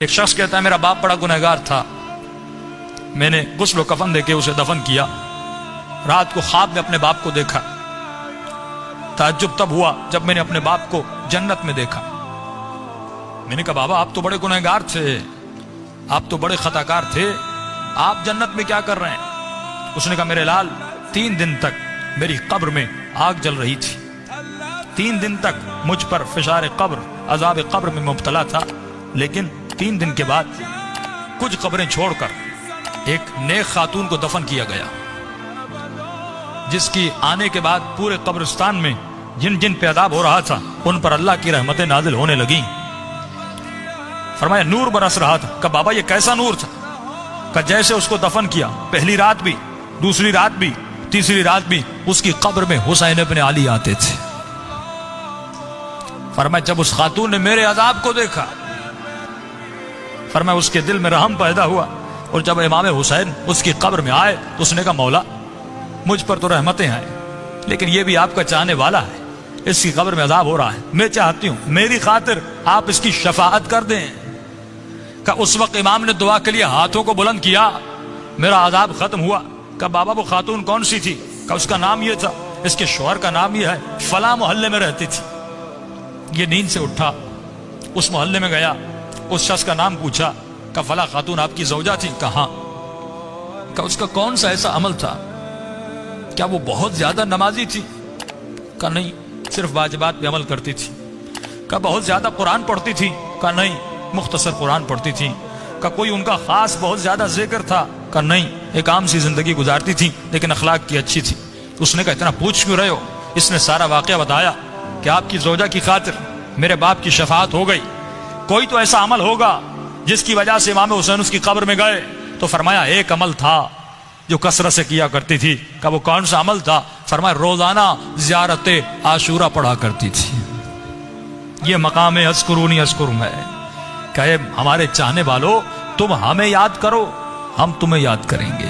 ایک شخص کہتا ہے میرا باپ بڑا گنہگار تھا، میں نے غسل و کفن دے کے اسے دفن کیا، رات کو خواب میں اپنے باپ کو دیکھا، تعجب تب ہوا جب میں نے اپنے باپ کو جنت میں دیکھا۔ میں نے کہا بابا آپ تو بڑے گنہگار تھے، آپ تو بڑے خطاکار تھے، آپ جنت میں کیا کر رہے ہیں؟ اس نے کہا میرے لال 3 دن تک میری قبر میں آگ جل رہی تھی، 3 دن تک مجھ پر فشار قبر عذاب قبر میں مبتلا تھا، لیکن 3 دن کے بعد کچھ قبریں چھوڑ کر ایک نیک خاتون کو دفن کیا گیا، جس کی آنے کے بعد پورے قبرستان میں جن جن پہ عذاب ہو رہا تھا ان پر اللہ کی رحمتیں نازل ہونے لگیں۔ فرمایا نور برس رہا تھا۔ کہ بابا یہ کیسا نور تھا؟ کہ جیسے اس کو دفن کیا پہلی رات بھی، دوسری رات بھی، تیسری رات بھی اس کی قبر میں حسین ابن علی آتے تھے۔ فرمایا جب اس خاتون نے میرے عذاب کو دیکھا، فرمایا اس کے دل میں رحم پیدا ہوا، اور جب امام حسین اس کی قبر میں آئے تو اس نے کہا مولا مجھ پر تو رحمتیں ہیں، لیکن یہ بھی آپ کا چاہنے والا ہے، اس کی قبر میں عذاب ہو رہا ہے، میں چاہتی ہوں میری خاطر آپ اس کی شفاعت کر دیں۔ کہ اس وقت امام نے دعا کے لیے ہاتھوں کو بلند کیا، میرا عذاب ختم ہوا۔ کہ بابا وہ خاتون کون سی تھی؟ کہ اس کا نام یہ تھا، اس کے شوہر کا نام یہ ہے، فلاں محلے میں رہتی تھی۔ یہ نیند سے اٹھا، اس محلے میں گیا، اس شخص کا نام پوچھا کہ فلاں خاتون آپ کی زوجہ تھی؟ کہا۔ کہ اس کا کون سا ایسا عمل تھا؟ کیا وہ بہت زیادہ نمازی تھی؟ کہ نہیں، صرف واجبات پہ عمل کرتی تھی۔ کہ بہت زیادہ قرآن پڑھتی تھی؟ کہ نہیں، مختصر قرآن پڑھتی تھی۔ کہ کوئی ان کا خاص بہت زیادہ ذکر تھا؟ کہ نہیں، ایک عام سی زندگی گزارتی تھی لیکن اخلاق کی اچھی تھی۔ اس نے کہا اتنا پوچھ کیوں رہے ہو؟ اس نے سارا واقعہ بتایا کہ آپ کی زوجہ کی خاطر میرے باپ کی شفاعت ہو گئی، کوئی تو ایسا عمل ہوگا جس کی وجہ سے امام حسین اس کی قبر میں گئے۔ تو فرمایا ایک عمل تھا جو کثرت سے کیا کرتی تھی۔ کہ وہ کون سا عمل تھا؟ فرمایا روزانہ زیارت عاشورہ پڑھا کرتی تھی۔ یہ مقام اذکرونی اذکرکم ہے کہ ہمارے چاہنے والوں تم ہمیں یاد کرو، ہم تمہیں یاد کریں گے۔